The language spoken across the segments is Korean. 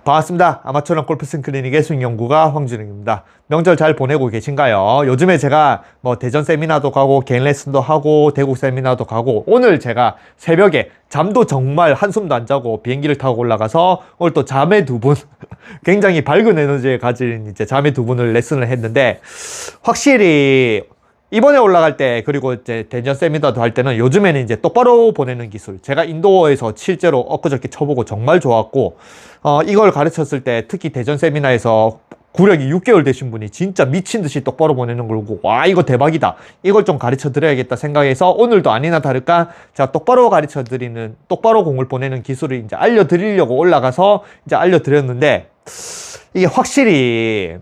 반갑습니다. 아마추어 골프스윙 클리닉의 스윙연구가 황준영입니다. 명절 잘 보내고 계신가요? 요즘에 제가 대전 세미나도 가고 개인 레슨도 하고 대구 세미나도 가고, 오늘 제가 새벽에 잠도 정말 한숨도 안 자고 비행기를 타고 올라가서 오늘 또 자매 두 분 굉장히 밝은 에너지에 가진 이제 자매 두 분을 레슨을 했는데, 확실히 이번에 올라갈 때, 그리고 이제 대전 세미나도 할 때는 요즘에는 이제 똑바로 보내는 기술, 제가 인도어에서 실제로 엊그저께 쳐보고 정말 좋았고, 이걸 가르쳤을 때 특히 대전 세미나에서 구력이 6개월 되신 분이 진짜 미친 듯이 똑바로 보내는 걸 보고, 와, 이거 대박이다, 이걸 좀 가르쳐 드려야겠다 생각해서 오늘도 아니나 다를까 제가 똑바로 가르쳐 드리는, 똑바로 공을 보내는 기술을 이제 알려드리려고 올라가서 이제 알려드렸는데, 이게 확실히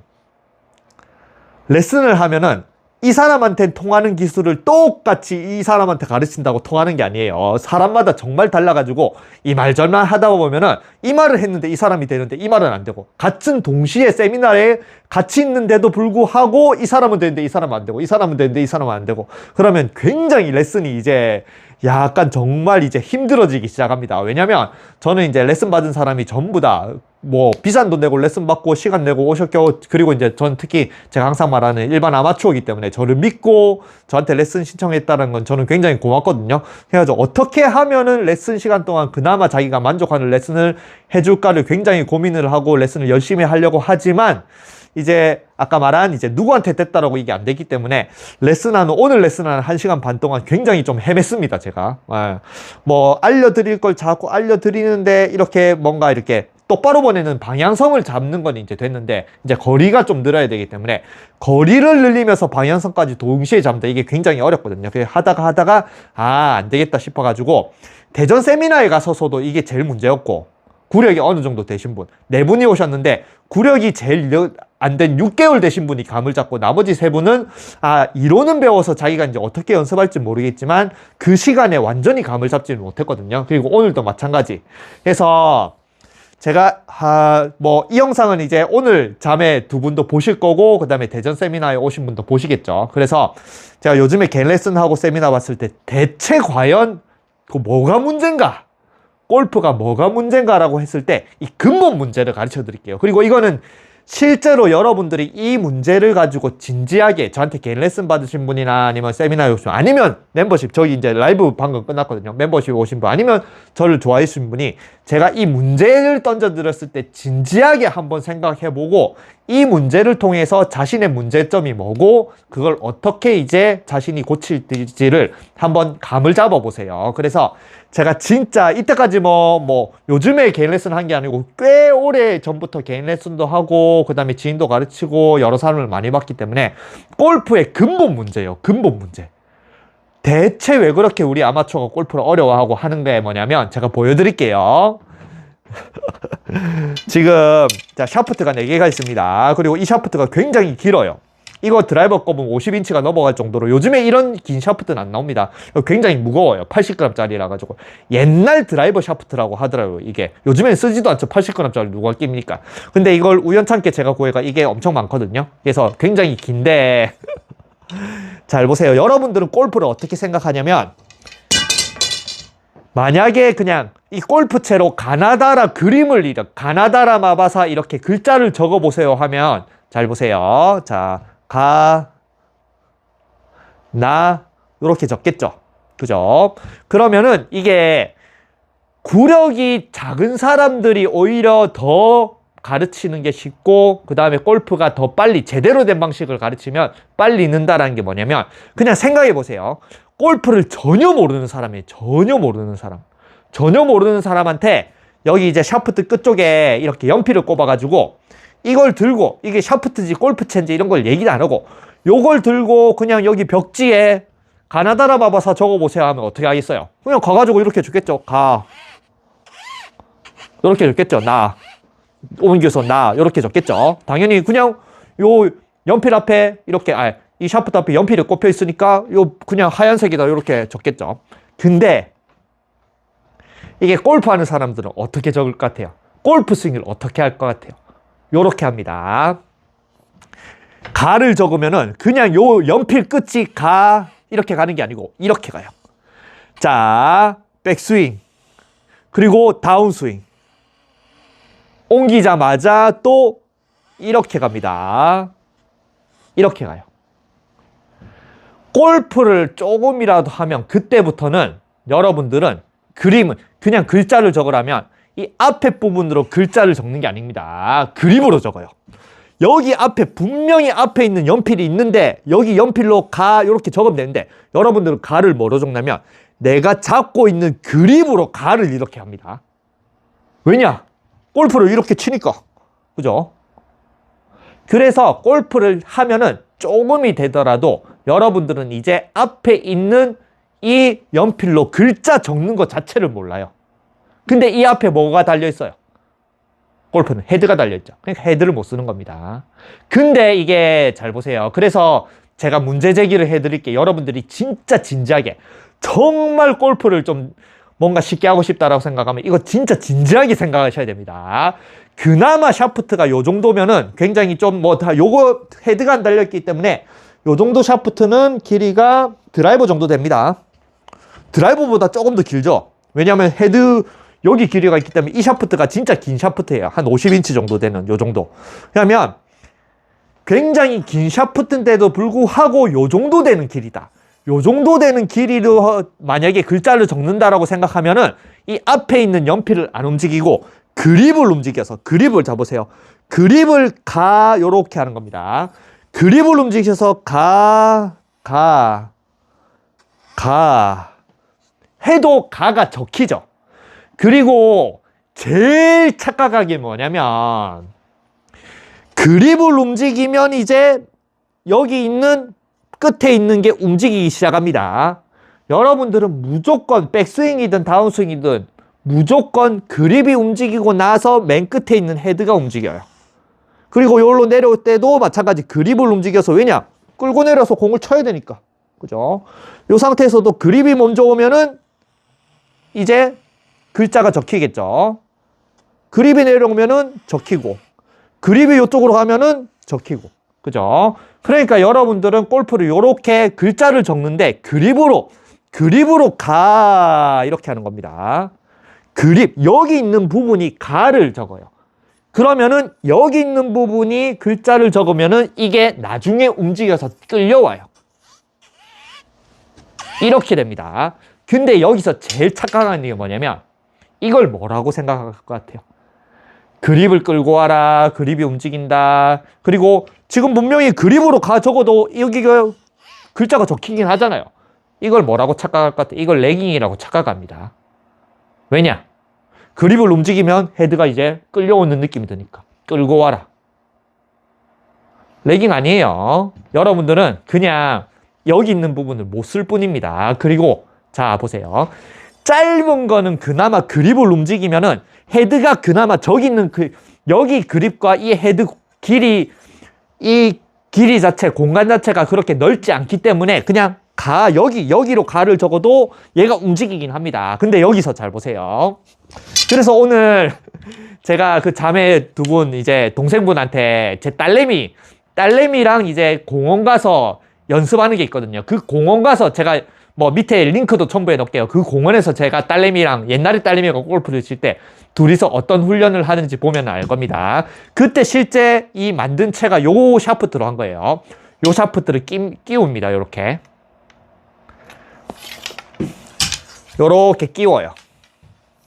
레슨을 하면은 이 사람한테 통하는 기술을 똑같이 이 사람한테 가르친다고 통하는 게 아니에요. 사람마다 정말 달라가지고 이 말 저 말 하다 보면은 이 말을 했는데 이 사람이 되는데 이 말은 안 되고, 같은 동시에 세미나에 같이 있는데도 불구하고 이 사람은 되는데 이 사람은 안 되고, 이 사람은 되는데 이 사람은 안 되고, 그러면 굉장히 레슨이 이제 약간 정말 이제 힘들어지기 시작합니다. 왜냐면 저는 이제 레슨 받은 사람이 전부 다 비싼 돈 내고 레슨 받고 시간 내고 오셨고, 그리고 이제 전 특히 제가 항상 말하는 일반 아마추어이기 때문에 저를 믿고 저한테 레슨 신청했다는 건 저는 굉장히 고맙거든요. 그래서 어떻게 하면은 레슨 시간 동안 그나마 자기가 만족하는 레슨을 해줄까를 굉장히 고민을 하고 레슨을 열심히 하려고 하지만, 이제 아까 말한 이제 누구한테 됐다라고 이게 안 되기 때문에 오늘 레슨하는 1시간 반 동안 굉장히 좀 헤맸습니다, 제가. 알려드릴 걸 자꾸 알려드리는데 이렇게 뭔가 이렇게 똑바로 보내는 방향성을 잡는 건 이제 됐는데, 이제 거리가 좀 늘어야 되기 때문에 거리를 늘리면서 방향성까지 동시에 잡는다, 이게 굉장히 어렵거든요. 그래서 하다가 안 되겠다 싶어가지고 대전 세미나에 가서서도 이게 제일 문제였고, 구력이 어느 정도 되신 분 4분이 오셨는데 구력이 제일 안 된 6개월 되신 분이 감을 잡고, 나머지 3분은 이론은 배워서 자기가 이제 어떻게 연습할지 모르겠지만 그 시간에 완전히 감을 잡지는 못했거든요. 그리고 오늘도 마찬가지. 그래서 제가 이 영상은 이제 오늘 자매 두 분도 보실 거고, 그 다음에 대전 세미나에 오신 분도 보시겠죠. 그래서 제가 요즘에 개인 레슨하고 세미나 봤을 때 대체 과연 뭐가 문제인가, 골프가 뭐가 문제인가라고 했을 때 이 근본 문제를 가르쳐 드릴게요. 그리고 이거는 실제로 여러분들이 이 문제를 가지고 진지하게 저한테 개인 레슨 받으신 분이나 아니면 세미나에 오신 분, 아니면 멤버십, 저기 이제 라이브 방금 끝났거든요. 멤버십 오신 분, 아니면 저를 좋아해 주신 분이 제가 이 문제를 던져드렸을 때 진지하게 한번 생각해보고, 이 문제를 통해서 자신의 문제점이 뭐고 그걸 어떻게 이제 자신이 고칠지를 한번 감을 잡아보세요. 그래서 제가 진짜 이때까지 요즘에 개인 레슨 한 게 아니고 꽤 오래 전부터 개인 레슨도 하고 그 다음에 지인도 가르치고 여러 사람을 많이 봤기 때문에 골프의 근본 문제예요. 근본 문제. 대체 왜 그렇게 우리 아마추어가 골프를 어려워하고 하는 게 뭐냐면, 제가 보여드릴게요. 지금 샤프트가 4개가 있습니다. 그리고 이 샤프트가 굉장히 길어요. 이거 드라이버 꼽으면 50인치가 넘어갈 정도로, 요즘에 이런 긴 샤프트는 안 나옵니다. 굉장히 무거워요. 80g짜리라 가지고. 옛날 드라이버 샤프트라고 하더라고요. 이게 요즘엔 쓰지도 않죠. 80g짜리 누가 낍니까? 근데 이걸 우연찮게 제가 구해가 이게 엄청 많거든요. 그래서 굉장히 긴데 잘 보세요. 여러분들은 골프를 어떻게 생각하냐면, 만약에 그냥 이 골프채로 가나다라 그림을 가나다라 마바사 이렇게 글자를 적어 보세요 하면, 잘 보세요. 자, 이렇게 적겠죠. 그죠? 그러면은 이게 구력이 작은 사람들이 오히려 더 가르치는 게 쉽고, 그 다음에 골프가 더 빨리 제대로 된 방식을 가르치면 빨리 는다라는 게 뭐냐면, 그냥 생각해 보세요. 골프를 전혀 모르는 사람이에요. 전혀 모르는 사람한테 여기 이제 샤프트 끝쪽에 이렇게 연필을 꼽아가지고 이걸 들고, 이게 샤프트지 골프채인지 이런 걸 얘기도 안 하고 요걸 들고 그냥 여기 벽지에 가나다라 마바사 적어보세요 하면 어떻게 하겠어요? 그냥 가가지고 이렇게 적겠죠. 이렇게 적겠죠. 옮겨서 이렇게 적겠죠. 당연히 그냥 요 연필 앞에 이렇게 이 샤프트 앞에 연필이 꼽혀 있으니까 그냥 하얀색이다 이렇게 적겠죠. 근데 이게 골프하는 사람들은 어떻게 적을 것 같아요? 골프 스윙을 어떻게 할 것 같아요? 요렇게 합니다. 가를 적으면은 그냥 요 연필 끝이 이렇게 가는 게 아니고 이렇게 가요. 자, 백스윙, 그리고 다운스윙, 옮기자마자 또 이렇게 갑니다. 이렇게 가요. 골프를 조금이라도 하면 그때부터는 여러분들은 그림은 그냥 글자를 적으라면 이 앞에 부분으로 글자를 적는 게 아닙니다. 그림으로 적어요. 여기 앞에 분명히 앞에 있는 연필이 있는데 여기 연필로 가 이렇게 적으면 되는데 여러분들은 가를 뭐로 적냐면 내가 잡고 있는 그립으로 가를 이렇게 합니다. 왜냐? 골프를 이렇게 치니까. 그죠? 그래서 골프를 하면은 조금이 되더라도 여러분들은 이제 앞에 있는 이 연필로 글자 적는 것 자체를 몰라요. 근데 이 앞에 뭐가 달려있어요? 골프는 헤드가 달려있죠. 그러니까 헤드를 못 쓰는 겁니다. 근데 이게 잘 보세요. 그래서 제가 문제 제기를 해드릴게요. 여러분들이 진짜 진지하게 정말 골프를 좀 뭔가 쉽게 하고 싶다라고 생각하면 이거 진짜 진지하게 생각하셔야 됩니다. 그나마 샤프트가 요 정도면은 굉장히 좀 뭐 다 요거 헤드가 안 달려있기 때문에 요 정도 샤프트는 길이가 드라이버 정도 됩니다. 드라이버보다 조금 더 길죠. 왜냐하면 헤드 여기 길이가 있기 때문에 이 샤프트가 진짜 긴 샤프트예요. 한 50인치 정도 되는 요 정도. 왜냐하면 굉장히 긴 샤프트인데도 불구하고 요 정도 되는 길이다. 요 정도 되는 길이로 만약에 글자를 적는다라고 생각하면은 이 앞에 있는 연필을 안 움직이고 그립을 움직여서 그립을 잡으세요. 그립을 요렇게 하는 겁니다. 그립을 움직여서 해도 가가 적히죠. 그리고 제일 착각한 게 뭐냐면 그립을 움직이면 이제 여기 있는 끝에 있는 게 움직이기 시작합니다. 여러분들은 무조건 백스윙이든 다운스윙이든 무조건 그립이 움직이고 나서 맨 끝에 있는 헤드가 움직여요. 그리고 여기로 내려올 때도 마찬가지 그립을 움직여서 왜냐? 끌고 내려서 공을 쳐야 되니까. 그죠? 이 상태에서도 그립이 먼저 오면은 이제 글자가 적히겠죠. 그립이 내려오면은 적히고 그립이 이쪽으로 가면은 적히고. 그죠? 그러니까 여러분들은 골프를 이렇게 글자를 적는데 그립으로 이렇게 하는 겁니다. 그립 여기 있는 부분이 가를 적어요. 그러면은 여기 있는 부분이 글자를 적으면은 이게 나중에 움직여서 끌려와요. 이렇게 됩니다. 근데 여기서 제일 착각하는 게 뭐냐면 이걸 뭐라고 생각할 것 같아요? 그립을 끌고 와라. 그립이 움직인다. 그리고 지금 분명히 그립으로 가 적어도 여기가 글자가 적히긴 하잖아요. 이걸 뭐라고 착각할 것 같아요? 이걸 레깅이라고 착각합니다. 왜냐? 그립을 움직이면 헤드가 이제 끌려오는 느낌이 드니까. 끌고 와라. 레깅 아니에요. 여러분들은 그냥 여기 있는 부분을 못 쓸 뿐입니다. 그리고 자 보세요. 짧은 거는 그나마 그립을 움직이면은 헤드가 그나마 저기 있는 여기 그립과 이 헤드 길이 이 길이 자체 공간 자체가 그렇게 넓지 않기 때문에 그냥 여기로 가를 적어도 얘가 움직이긴 합니다. 근데 여기서 잘 보세요. 그래서 오늘 제가 그 자매 두 분 이제 동생분한테 제 딸내미랑 이제 공원 가서 연습하는 게 있거든요. 그 공원 가서 제가 뭐 밑에 링크도 첨부해 놓을게요. 그 공원에서 제가 옛날에 딸내미가 골프를 칠 때 둘이서 어떤 훈련을 하는지 보면 알 겁니다. 그때 실제 이 만든 채가 요 샤프트로 한 거예요. 요 샤프트를 끼웁니다. 요렇게. 요렇게 끼워요.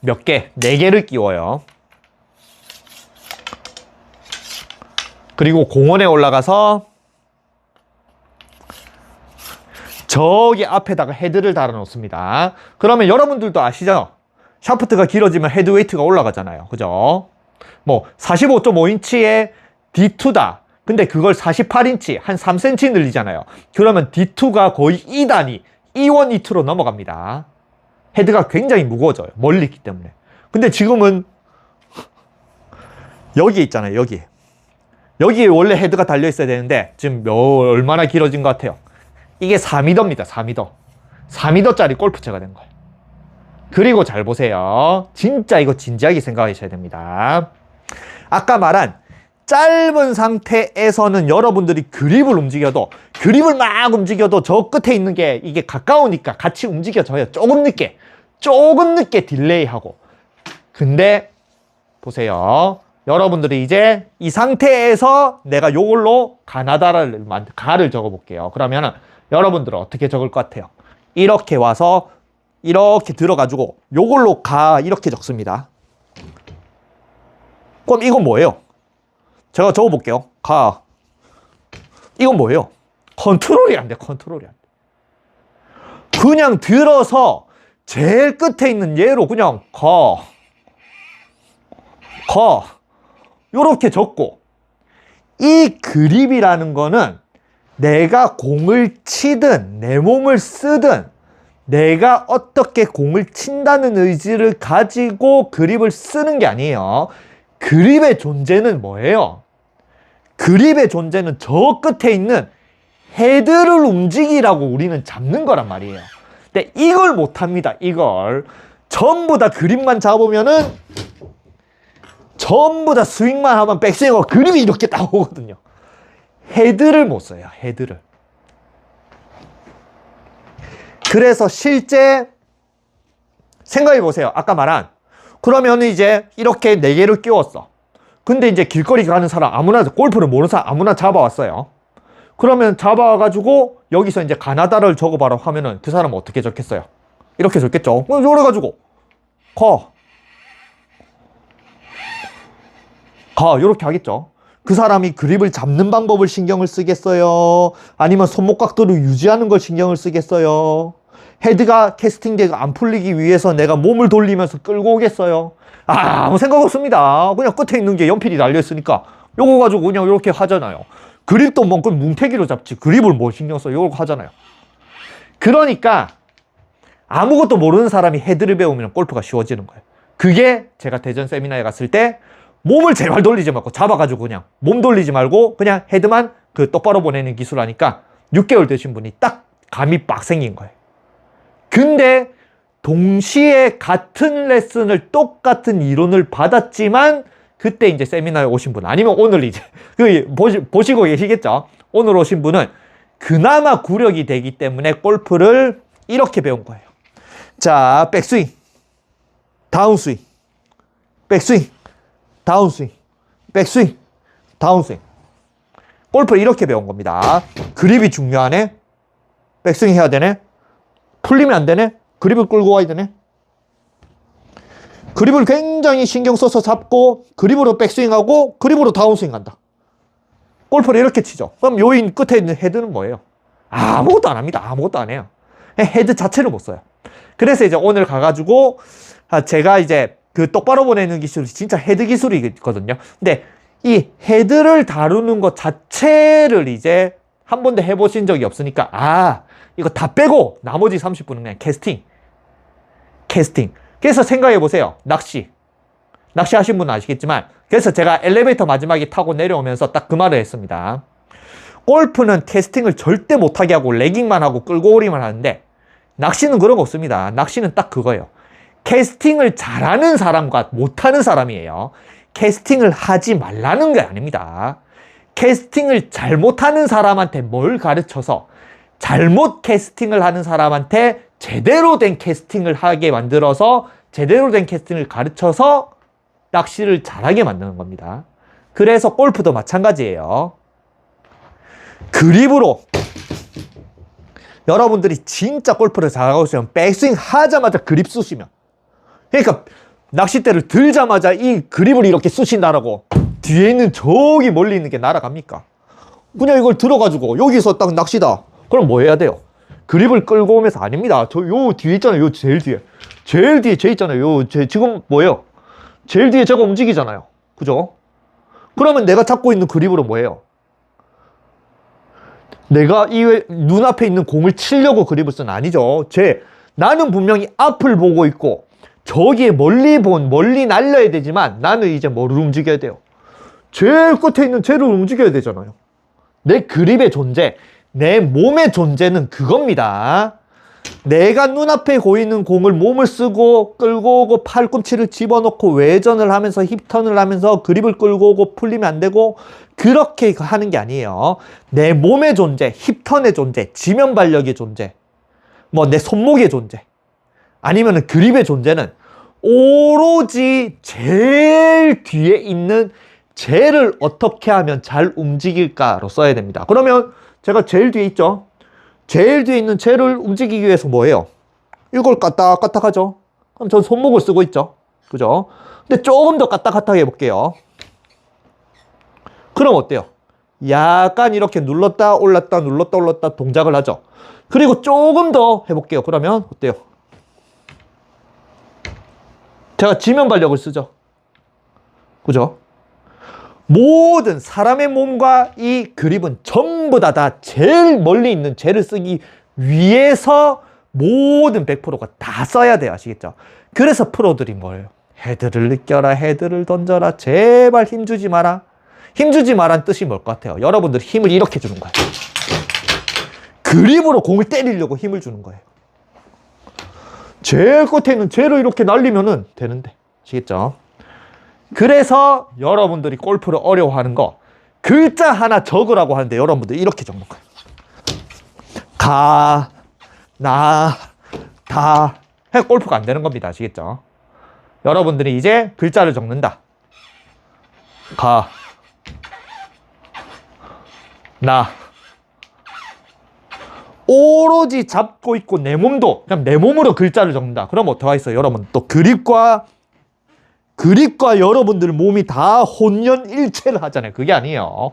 몇 개? 4개를 끼워요. 그리고 공원에 올라가서 저기 앞에다가 헤드를 달아 놓습니다. 그러면 여러분들도 아시죠? 샤프트가 길어지면 헤드 웨이트가 올라가잖아요. 그죠? 뭐 45.5인치의 D2다. 근데 그걸 48인치 한 3cm 늘리잖아요. 그러면 D2가 거의 2단위, E1, E2로 넘어갑니다. 헤드가 굉장히 무거워져요. 멀리 있기 때문에. 근데 지금은 여기 있잖아요. 여기에 원래 헤드가 달려 있어야 되는데 지금 얼마나 길어진 것 같아요? 이게 4m입니다. 4m. 4m짜리 골프채가 된 거예요. 그리고 잘 보세요. 진짜 이거 진지하게 생각하셔야 됩니다. 아까 말한 짧은 상태에서는 여러분들이 그립을 막 움직여도 저 끝에 있는 게 이게 가까우니까 같이 움직여져요. 조금 늦게 딜레이하고. 근데 보세요. 여러분들이 이제 이 상태에서 내가 요걸로 가를 적어 볼게요. 그러면은 여러분들은 어떻게 적을 것 같아요? 이렇게 와서 이렇게 들어가지고 요걸로 이렇게 적습니다. 그럼 이건 뭐예요? 제가 적어 볼게요. 이건 뭐예요? 컨트롤이 안 돼. 컨트롤이 안 돼. 그냥 들어서 제일 끝에 있는 얘로 그냥 요렇게 적고, 이 그립이라는 거는 내가 공을 치든 내 몸을 쓰든 내가 어떻게 공을 친다는 의지를 가지고 그립을 쓰는 게 아니에요. 그립의 존재는 뭐예요? 그립의 존재는 저 끝에 있는 헤드를 움직이라고 우리는 잡는 거란 말이에요. 근데 이걸 못합니다. 이걸 전부 다 그립만 잡으면은, 전부 다 스윙만 하면 백스윙하고 그립이 이렇게 나오거든요. 헤드를 못 써요. 헤드를. 그래서 실제 생각해 보세요. 아까 말한, 그러면 이제 이렇게 4개를 끼웠어. 근데 이제 길거리 가는 사람 아무나, 골프를 모르는 사람 아무나 잡아왔어요. 그러면 잡아와가지고 여기서 이제 가나다를 적어봐라 하면은 그 사람은 어떻게 적겠어요? 이렇게 적겠죠. 그래가지고 이렇게 하겠죠. 그 사람이 그립을 잡는 방법을 신경을 쓰겠어요? 아니면 손목 각도를 유지하는 걸 신경을 쓰겠어요? 헤드가 캐스팅대가 안 풀리기 위해서 내가 몸을 돌리면서 끌고 오겠어요? 아무 생각 없습니다. 그냥 끝에 있는 게 연필이 달려있으니까 요거 가지고 그냥 이렇게 하잖아요. 그립도 뭐 그럼 뭉태기로 잡지 그립을 뭐 신경 써 요거 하잖아요. 그러니까 아무것도 모르는 사람이 헤드를 배우면 골프가 쉬워지는 거예요. 그게 제가 대전 세미나에 갔을 때 몸을 제발 돌리지 말고 잡아가지고 그냥 몸 돌리지 말고 그냥 헤드만 똑바로 보내는 기술 하니까 6개월 되신 분이 딱 감이 빡 생긴 거예요. 근데 동시에 같은 레슨을 똑같은 이론을 받았지만 그때 이제 세미나에 오신 분 아니면 오늘 이제 보시고 계시겠죠. 오늘 오신 분은 그나마 구력이 되기 때문에 골프를 이렇게 배운 거예요. 자, 백스윙, 다운스윙, 백스윙, 다운스윙, 백스윙, 다운스윙. 골프를 이렇게 배운 겁니다. 그립이 중요하네. 백스윙 해야 되네. 풀리면 안 되네. 그립을 끌고 와야 되네. 그립을 굉장히 신경 써서 잡고 그립으로 백스윙하고 그립으로 다운스윙 한다. 골프를 이렇게 치죠. 그럼 요인 끝에 있는 헤드는 뭐예요? 아무것도 안 합니다. 아무것도 안 해요. 헤드 자체를 못 써요. 그래서 이제 오늘 가가지고 제가 이제 똑바로 보내는 기술이 진짜 헤드 기술이 있거든요. 근데 이 헤드를 다루는 것 자체를 이제 한 번도 해보신 적이 없으니까 이거 다 빼고 나머지 30분은 그냥 캐스팅. 그래서 생각해 보세요. 낚시 하신 분은 아시겠지만, 그래서 제가 엘리베이터 마지막에 타고 내려오면서 딱 그 말을 했습니다. 골프는 캐스팅을 절대 못하게 하고 레깅만 하고 끌고 오리만 하는데 낚시는 그런 거 없습니다. 낚시는 딱 그거예요. 캐스팅을 잘하는 사람과 못하는 사람이에요. 캐스팅을 하지 말라는 게 아닙니다. 캐스팅을 잘못하는 사람한테 뭘 가르쳐서 잘못 캐스팅을 하는 사람한테 제대로 된 캐스팅을 하게 만들어서 제대로 된 캐스팅을 가르쳐서 낚시를 잘하게 만드는 겁니다. 그래서 골프도 마찬가지예요. 그립으로 여러분들이 진짜 골프를 잘하고 있으면 백스윙 하자마자 그립 쑤시면, 그러니까 낚싯대를 들자마자 이 그립을 이렇게 쑤신다라고 뒤에 있는 저기 멀리 있는 게 날아갑니까? 그냥 이걸 들어가지고 여기서 딱 낚시다. 그럼 뭐 해야 돼요? 그립을 끌고 오면서 아닙니다. 요 뒤에 있잖아요. 요 제일 뒤에 쟤 있잖아요. 지금 뭐예요? 제일 뒤에 제가 움직이잖아요. 그죠? 그러면 내가 잡고 있는 그립으로 뭐예요? 내가 이 눈앞에 있는 공을 치려고 그립을 쓴 아니죠. 나는 분명히 앞을 보고 있고 저기에 멀리 날려야 되지만 나는 이제 뭐를 움직여야 돼요? 제일 끝에 있는 쟤를 움직여야 되잖아요. 내 그립의 존재, 내 몸의 존재는 그겁니다. 내가 눈앞에 보이는 공을 몸을 쓰고 끌고 오고 팔꿈치를 집어넣고 외전을 하면서 힙턴을 하면서 그립을 끌고 오고 풀리면 안 되고 그렇게 하는 게 아니에요. 내 몸의 존재, 힙턴의 존재, 지면 발력의 존재, 뭐 내 손목의 존재, 아니면은 그립의 존재는 오로지 제일 뒤에 있는 쟤를 어떻게 하면 잘 움직일까로 써야 됩니다. 그러면 제가 제일 뒤에 있죠. 제일 뒤에 있는 쟤를 움직이기 위해서 뭐예요? 이걸 까딱까딱 하죠. 그럼 전 손목을 쓰고 있죠. 그죠? 근데 조금 더 까딱까딱 해볼게요. 그럼 어때요? 약간 이렇게 눌렀다 올랐다 눌렀다 올랐다 동작을 하죠. 그리고 조금 더 해볼게요. 그러면 어때요? 제가 지면발력을 쓰죠. 그죠? 모든 사람의 몸과 이 그립은 전부 다 제일 멀리 있는 쟤를 쓰기 위해서 모든 100%가 다 써야 돼요. 아시겠죠? 그래서 프로들이 뭐예요? 헤드를 느껴라, 헤드를 던져라, 제발 힘주지 마라. 힘주지 마란 뜻이 뭘 것 같아요? 여러분들 힘을 이렇게 주는 거예요. 그립으로 공을 때리려고 힘을 주는 거예요. 제일 끝에 있는 쟤를 이렇게 날리면은 되는데. 아시겠죠? 그래서 여러분들이 골프를 어려워하는 거 글자 하나 적으라고 하는데 여러분들 이렇게 적는 거예요. 가, 나, 다. 해 골프가 안 되는 겁니다. 아시겠죠? 여러분들이 이제 글자를 적는다. 가, 나. 오로지 잡고 있고 내 몸도 그냥 내 몸으로 글자를 적는다. 그럼 어떡하 있어요? 여러분 또 그립과 여러분들 몸이 다 혼연일체를 하잖아요. 그게 아니에요.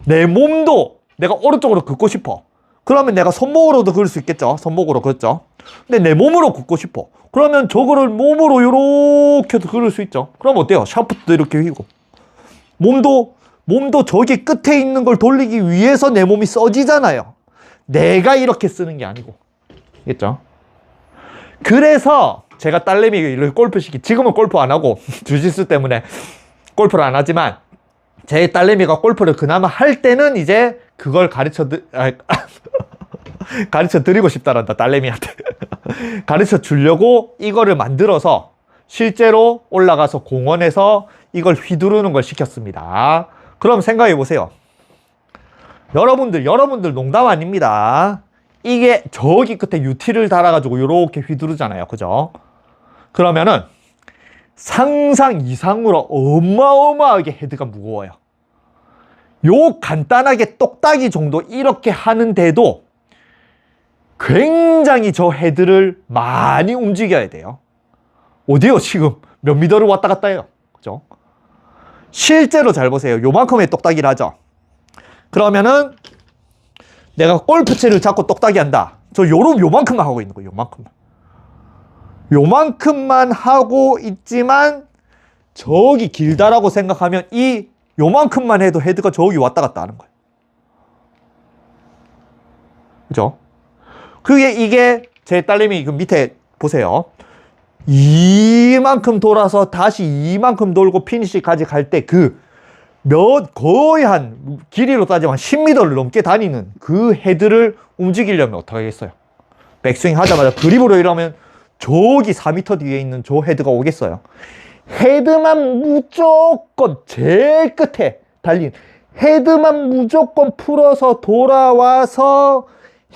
내 몸도 내가 오른쪽으로 긋고 싶어. 그러면 내가 손목으로도 그을 수 있겠죠. 손목으로 그었죠. 근데 내 몸으로 긋고 싶어. 그러면 저거를 몸으로 이렇게도 그을 수 있죠. 그럼 어때요? 샤프트도 이렇게 휘고. 몸도 저기 끝에 있는 걸 돌리기 위해서 내 몸이 써지잖아요. 내가 이렇게 쓰는 게 아니고. 알겠죠? 그래서 제가 딸내미 이렇게 골프 지금은 골프 안 하고 주짓수 때문에 골프를 안 하지만 제 딸내미가 골프를 그나마 할 때는 이제 그걸 가르쳐 드리고 싶다란다. 딸내미한테 가르쳐 주려고 이거를 만들어서 실제로 올라가서 공원에서 이걸 휘두르는 걸 시켰습니다. 그럼 생각해 보세요. 여러분들 농담 아닙니다. 이게 저기 끝에 UT를 달아가지고 이렇게 휘두르잖아요. 그죠? 그러면은 상상 이상으로 어마어마하게 헤드가 무거워요. 요 간단하게 똑딱이 정도 이렇게 하는데도 굉장히 저 헤드를 많이 움직여야 돼요. 어디요? 지금 몇 미터를 왔다 갔다 해요. 그죠? 실제로 잘 보세요. 요만큼의 똑딱이를 하죠. 그러면은 내가 골프채를 잡고 똑딱이 한다. 저 요만큼만 하고 있는 거예요. 요만큼만 하고 있지만 저기 길다라고 생각하면 이 요만큼만 해도 헤드가 저기 왔다 갔다 하는 거예요. 그죠? 이게 제 딸내미 그 밑에 보세요. 이만큼 돌아서 다시 이만큼 돌고 피니시까지 갈 때 거의 한 길이로 따지면 10m를 넘게 다니는 그 헤드를 움직이려면 어떻게 하겠어요? 백스윙 하자마자 그립으로 이러면 저기 4m 뒤에 있는 저 헤드가 오겠어요? 헤드만 무조건 제일 끝에 달린 헤드만 무조건 풀어서 돌아와서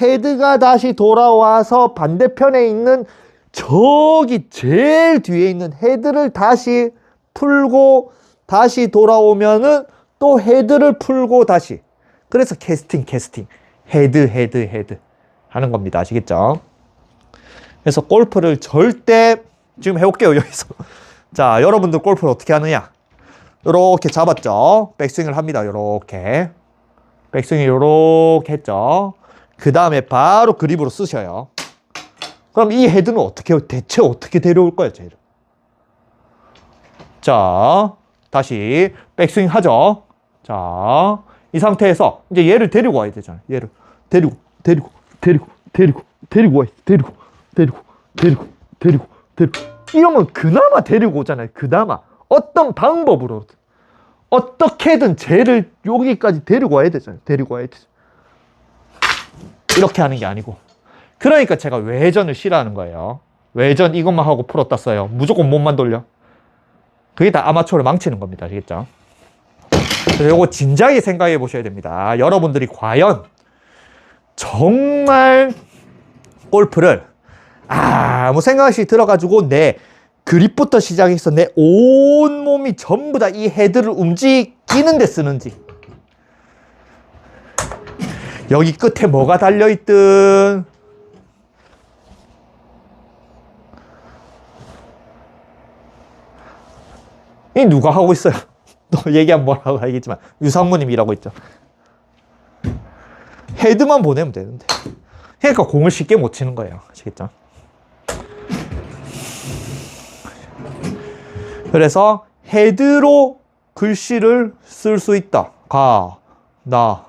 헤드가 다시 돌아와서 반대편에 있는 저기 제일 뒤에 있는 헤드를 다시 풀고 다시 돌아오면은 또 헤드를 풀고 다시. 그래서 캐스팅 헤드 하는 겁니다. 아시겠죠? 그래서 골프를 절대 지금 해볼게요. 여기서. 자, 여러분들 골프를 어떻게 하느냐? 요렇게 잡았죠? 백스윙을 합니다. 요렇게 백스윙 요렇게 했죠? 그 다음에 바로 그립으로 쓰셔요. 그럼 이 헤드는 대체 어떻게 데려올 거예요? 쟤를. 자, 다시 백스윙 하죠. 자, 이 상태에서 이제 얘를 데리고 와야 되잖아요. 얘를 데리고 와야 데리고 이러면 그나마 데리고 오잖아요. 그나마 어떤 방법으로 어떻게든 쟤를 여기까지 데리고 와야 되잖아요. 이렇게 하는 게 아니고. 그러니까 제가 외전을 싫어하는 거예요. 외전 이것만 하고 프로 땄어요. 무조건 몸만 돌려. 그게 다 아마추어를 망치는 겁니다. 아시겠죠? 그래서 이거 진지하게 생각해 보셔야 됩니다. 여러분들이 과연 정말 골프를 아무 생각 없이 들어가지고 내 그립부터 시작해서 내 온몸이 전부 다 이 헤드를 움직이는 데 쓰는지, 여기 끝에 뭐가 달려있든 이 누가 하고 있어요? 또 얘기 한번 하고 알겠지만 유상무님이 일하고 있죠. 헤드만 보내면 되는데, 그러니까 공을 쉽게 못 치는 거예요. 아시겠죠? 그래서 헤드로 글씨를 쓸 수 있다. 가, 나.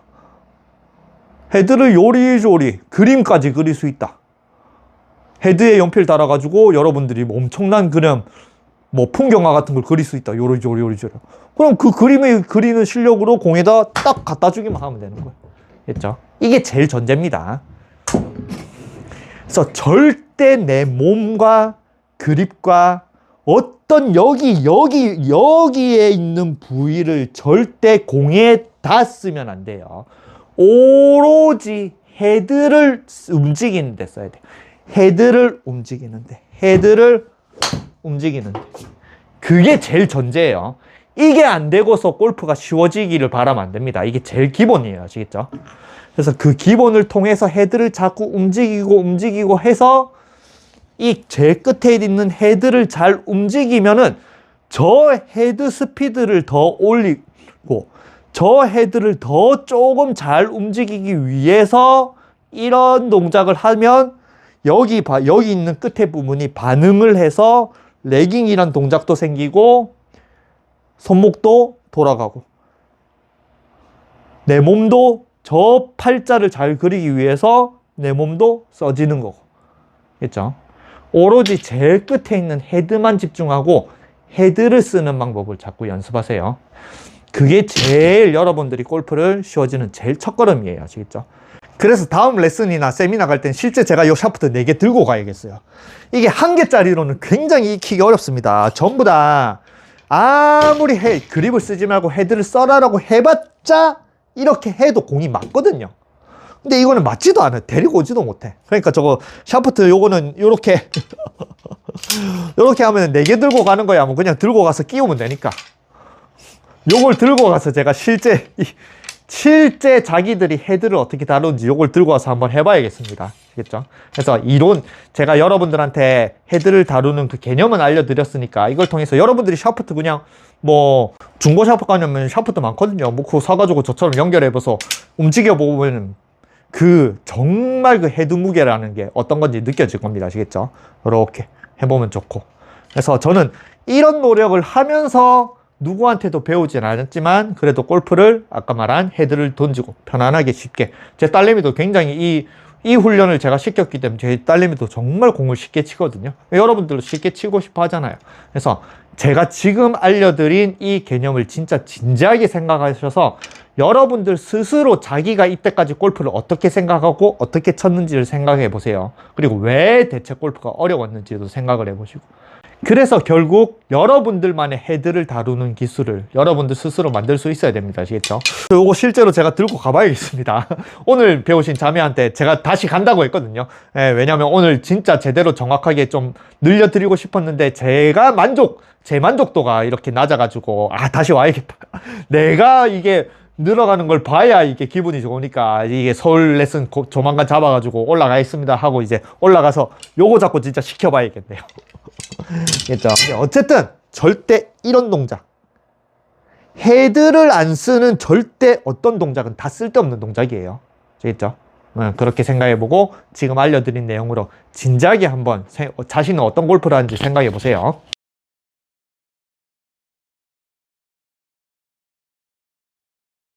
헤드를 요리조리 그림까지 그릴 수 있다. 헤드에 연필 달아가지고 여러분들이 엄청난 그림, 뭐 풍경화 같은 걸 그릴 수 있다. 요리조리 요리조리. 그럼 그 그림을 그리는 실력으로 공에다 딱 갖다 주기만 하면 되는 거예요. 됐죠? 이게 제일 전제입니다. 그래서 절대 내 몸과 그립과 어떤 여기에 있는 부위를 절대 공에 닿으면 안 돼요. 오로지 헤드를 움직이는 데 써야 돼요. 헤드를 움직이는데. 그게 제일 전제예요. 이게 안 되고서 골프가 쉬워지기를 바라면 안 됩니다. 이게 제일 기본이에요. 아시겠죠? 그래서 그 기본을 통해서 헤드를 자꾸 움직이고 해서 이 제일 끝에 있는 헤드를 잘 움직이면은 저 헤드 스피드를 더 올리고 저 헤드를 더 조금 잘 움직이기 위해서 이런 동작을 하면 여기 있는 끝에 부분이 반응을 해서 레깅이란 동작도 생기고 손목도 돌아가고 내 몸도 저 팔자를 잘 그리기 위해서 내 몸도 써지는 거고. 그렇죠? 오로지 제일 끝에 있는 헤드만 집중하고 헤드를 쓰는 방법을 자꾸 연습하세요. 그게 제일 여러분들이 골프를 쉬워지는 제일 첫걸음이에요. 아시겠죠? 그래서 다음 레슨이나 세미나 갈 땐 실제 제가 이 샤프트 4개 들고 가야겠어요. 이게 1개짜리로는 굉장히 익히기 어렵습니다. 전부 다 아무리 그립을 쓰지 말고 헤드를 써라라고 해봤자 이렇게 해도 공이 맞거든요. 근데 이거는 맞지도 않아요. 데리고 오지도 못해. 그러니까 저거 샤프트 요거는 요렇게 요렇게 하면 4개 들고 가는 거야. 뭐 그냥 들고 가서 끼우면 되니까. 요걸 들고 가서 제가 실제 자기들이 헤드를 어떻게 다루는지 요걸 들고 와서 한번 해봐야겠습니다. 알겠죠? 그래서 제가 여러분들한테 헤드를 다루는 그 개념은 알려드렸으니까 이걸 통해서 여러분들이 샤프트 그냥 뭐 중고 샤프트 가냐면 샤프트 많거든요. 뭐 그거 사가지고 저처럼 연결해봐서 움직여보면 정말 그 헤드 무게라는 게 어떤 건지 느껴질 겁니다. 아시겠죠? 이렇게 해보면 좋고. 그래서 저는 이런 노력을 하면서 누구한테도 배우진 않았지만 그래도 골프를 아까 말한 헤드를 던지고 편안하게 쉽게, 제 딸내미도 굉장히 이 훈련을 제가 시켰기 때문에 제 딸내미도 정말 공을 쉽게 치거든요. 여러분들도 쉽게 치고 싶어 하잖아요. 그래서 제가 지금 알려드린 이 개념을 진짜 진지하게 생각하셔서 여러분들 스스로 자기가 이때까지 골프를 어떻게 생각하고 어떻게 쳤는지를 생각해 보세요. 그리고 왜 대체 골프가 어려웠는지도 생각을 해 보시고, 그래서 결국 여러분들만의 헤드를 다루는 기술을 여러분들 스스로 만들 수 있어야 됩니다. 아시겠죠? 요거 실제로 제가 들고 가봐야겠습니다. 오늘 배우신 자매한테 제가 다시 간다고 했거든요. 왜냐면 오늘 진짜 제대로 정확하게 좀 늘려드리고 싶었는데 제 만족도가 이렇게 낮아가지고 다시 와야겠다. 내가 이게 늘어가는 걸 봐야 이게 기분이 좋으니까 이게 서울 레슨 조만간 잡아가지고 올라가겠습니다 하고 이제 올라가서 요거 잡고 진짜 시켜봐야겠네요. 그렇죠? 어쨌든 절대 이런 동작, 헤드를 안 쓰는 절대 어떤 동작은 다 쓸데없는 동작이에요. 아시겠죠? 그렇게 생각해보고 지금 알려드린 내용으로 진지하게 한번 자신은 어떤 골프를 하는지 생각해보세요.